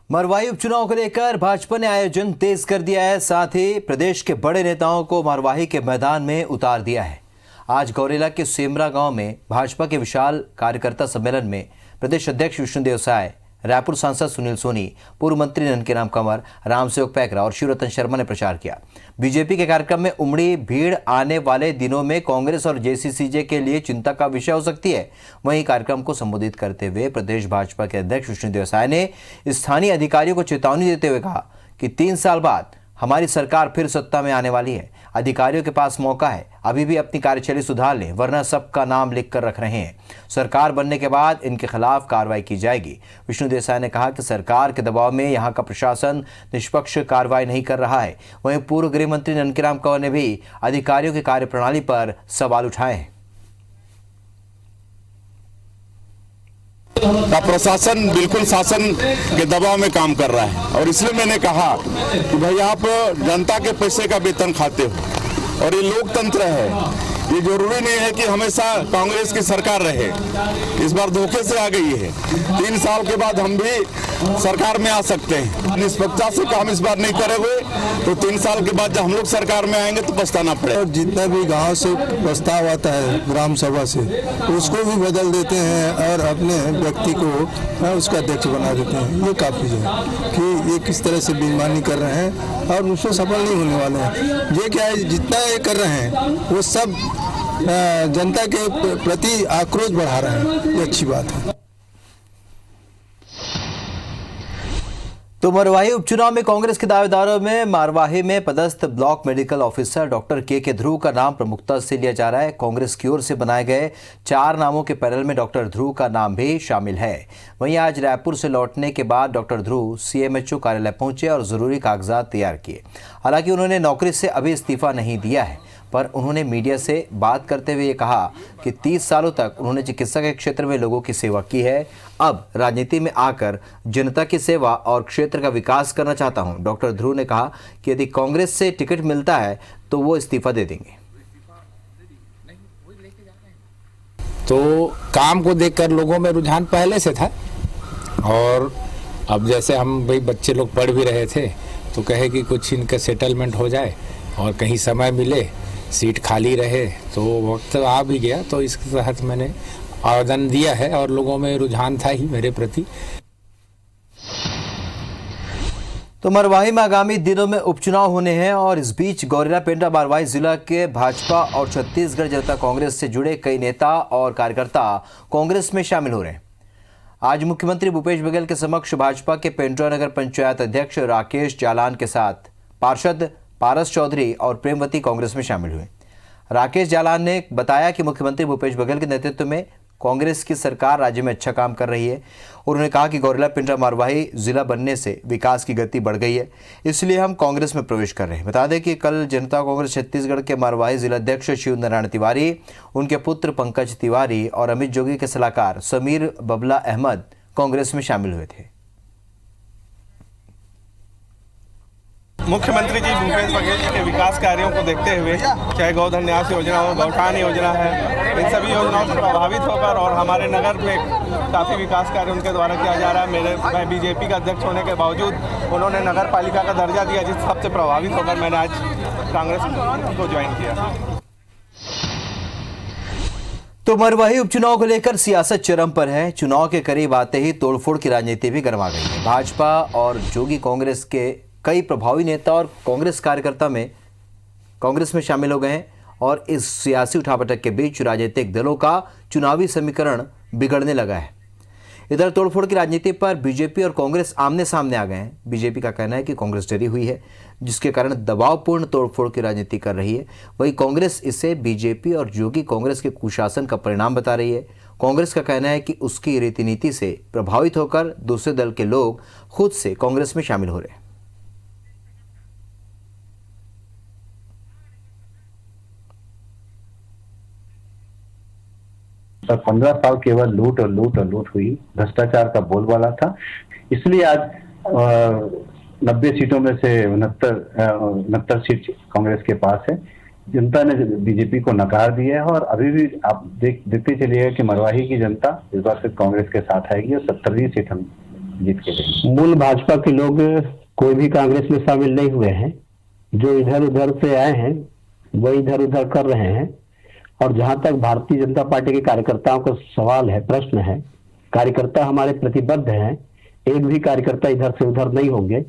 मरवाही उपचुनाव को लेकर भाजपा ने आयोजन तेज कर दिया है। साथ ही प्रदेश के बड़े नेताओं को मरवाही के मैदान में उतार दिया है। आज गौरेला के सेमरा गांव में भाजपा के विशाल कार्यकर्ता सम्मेलन में प्रदेश अध्यक्ष विष्णुदेव साय, रायपुर सांसद सुनील सोनी, पूर्व मंत्री ननकीराम कंवर, रामसेवक पैकरा और शिवरतन शर्मा ने प्रचार किया। बीजेपी के कार्यक्रम में उमड़ी भीड़ आने वाले दिनों में कांग्रेस और जेसीसीजे के लिए चिंता का विषय हो सकती है। वहीं कार्यक्रम को संबोधित करते हुए प्रदेश भाजपा के अध्यक्ष विष्णुदेव साय ने स्थानीय अधिकारियों को चेतावनी देते हुए कहा कि 3 साल बाद हमारी सरकार फिर सत्ता में आने वाली है। अधिकारियों के पास मौका है, अभी भी अपनी कार्यशैली सुधार लें, वरना सबका नाम लिख कर रख रहे हैं। सरकार बनने के बाद इनके खिलाफ कार्रवाई की जाएगी। विष्णुदेव साय ने कहा कि सरकार के दबाव में यहां का प्रशासन निष्पक्ष कार्रवाई नहीं कर रहा है। वहीं पूर्व गृह मंत्री ननकीराम कंवर ने भी अधिकारियों की कार्यप्रणाली पर सवाल उठाए हैं। प्रशासन बिल्कुल शासन के दबाव में काम कर रहा है और इसलिए मैंने कहा कि भाई आप जनता के पैसे का वेतन खाते हो और ये लोकतंत्र है। ये जरूरी नहीं है कि हमेशा कांग्रेस की सरकार रहे। इस बार धोखे से आ गई है। 3 साल के बाद हम भी सरकार में आ सकते हैं। निष्पक्षता से काम इस बार नहीं करेंगे तो 3 साल के बाद जब हम लोग सरकार में आएंगे तो पछताना पड़ेगा। जितना भी गांव से प्रस्ताव आता है ग्राम सभा से, उसको भी बदल देते हैं और अपने व्यक्ति को उसका अध्यक्ष बना देते हैं। ये काफी है कि ये किस तरह से बेईमानी कर रहे हैं और उसको सफल नहीं होने वाले हैं। ये क्या है, जितना ये कर रहे हैं वो सब जनता के प्रति आक्रोश बढ़ा रहे हैं। ये अच्छी बात है। तो मरवाही उपचुनाव में कांग्रेस के दावेदारों में मरवाही में पदस्थ ब्लॉक मेडिकल ऑफिसर डॉक्टर के ध्रुव का नाम प्रमुखता से लिया जा रहा है। कांग्रेस की ओर से बनाए गए 4 नामों के पैनल में डॉक्टर ध्रुव का नाम भी शामिल है। वहीं आज रायपुर से लौटने के बाद डॉक्टर ध्रुव सीएमएचओ कार्यालय पहुंचे और जरूरी कागजात तैयार किए। हालांकि उन्होंने नौकरी से अभी इस्तीफा नहीं दिया है, पर उन्होंने मीडिया से बात करते हुए ये कहा कि 30 सालों तक उन्होंने चिकित्सा के क्षेत्र में लोगों की सेवा की है। अब राजनीति में आकर जनता की सेवा और क्षेत्र का विकास करना चाहता हूं। डॉक्टर ध्रुव ने कहा कि यदि कांग्रेस से टिकट मिलता है तो वो इस्तीफा दे देंगे। तो काम को देखकर लोगों में रुझान पहले से था और अब जैसे हम भाई बच्चे लोग पढ़ भी रहे थे तो कहे कि कुछ इनका सेटलमेंट हो जाए और कहीं समय मिले, सीट खाली रहे, तो वक्त आ भी गया। तो इसके तहत मैंने आवेदन दिया है और लोगों में रुझान था ही मेरे प्रति। तो मरवाही में आगामी दिनों में उपचुनाव होने हैं और इस बीच गौरेला पेंड्रा मरवाही जिला के भाजपा और छत्तीसगढ़ जनता कांग्रेस से जुड़े कई नेता और कार्यकर्ता कांग्रेस में शामिल हो रहे हैं। आज मुख्यमंत्री भूपेश बघेल के समक्ष भाजपा के पेंड्रा नगर पंचायत अध्यक्ष राकेश जालान के साथ पार्षद पारस चौधरी और प्रेमवती कांग्रेस में शामिल हुए। राकेश जालान ने बताया कि मुख्यमंत्री भूपेश बघेल के नेतृत्व में कांग्रेस की सरकार राज्य में अच्छा काम कर रही है। उन्होंने कहा कि गौरेला पेंड्रा मरवाही जिला बनने से विकास की गति बढ़ गई है, इसलिए हम कांग्रेस में प्रवेश कर रहे हैं। बता दें कि कल जनता कांग्रेस छत्तीसगढ़ के मरवाही जिलाध्यक्ष शिव नारायण तिवारी, उनके पुत्र पंकज तिवारी और अमित जोगी के सलाहकार समीर बबला अहमद कांग्रेस में शामिल हुए थे। मुख्यमंत्री जी भूपेश बघेल जी के विकास कार्यों को देखते हुए, चाहे गौधन न्यास योजना हो, गौठान योजना है, इन सभी योजनाओं से प्रभावित होकर और हमारे नगर में काफ़ी विकास कार्य उनके द्वारा किया जा रहा है। मैं बीजेपी का अध्यक्ष होने के बावजूद उन्होंने नगर पालिका का दर्जा दिया, जिस सबसे प्रभावित होकर मैंने आज कांग्रेस को ज्वाइन किया। तो मरवाही उपचुनाव को लेकर सियासत चरम पर है। चुनाव के करीब आते ही तोड़फोड़ की राजनीति भी गरमा गई है। भाजपा और जोगी कांग्रेस के कई प्रभावी नेता और कांग्रेस कार्यकर्ता में कांग्रेस में शामिल हो गए हैं और इस सियासी उठापटक के बीच राजनीतिक दलों का चुनावी समीकरण बिगड़ने लगा है। इधर तोड़फोड़ की राजनीति पर बीजेपी और कांग्रेस आमने सामने आ गए हैं। बीजेपी का कहना है कि कांग्रेस डरी हुई है, जिसके कारण दबावपूर्ण तोड़फोड़ की राजनीति कर रही है। वहीं कांग्रेस इसे बीजेपी और जोगी कांग्रेस के कुशासन का परिणाम बता रही है। कांग्रेस का कहना है कि उसकी रीति नीति से प्रभावित होकर दूसरे दल के लोग खुद से कांग्रेस में शामिल हो रहे हैं। 15 साल केवल लूट और लूट और लूट हुई, भ्रष्टाचार का बोलबाला था। इसलिए आज 90 सीटों में से 69 सीट कांग्रेस के पास है। जनता ने बीजेपी को नकार दिया है और अभी भी आप देखते चलिएगा कि मरवाही की जनता इस बार सिर्फ कांग्रेस के साथ आएगी और 70वीं सीट हम जीत के देंगे। मूल भाजपा के लोग कोई भी कांग्रेस में शामिल नहीं हुए हैं, जो इधर उधर से आए हैं वो इधर उधर कर रहे हैं। और जहां तक भारतीय जनता पार्टी के कार्यकर्ताओं का सवाल है, प्रश्न है, कार्यकर्ता हमारे प्रतिबद्ध हैं, एक भी कार्यकर्ता इधर से उधर नहीं होंगे।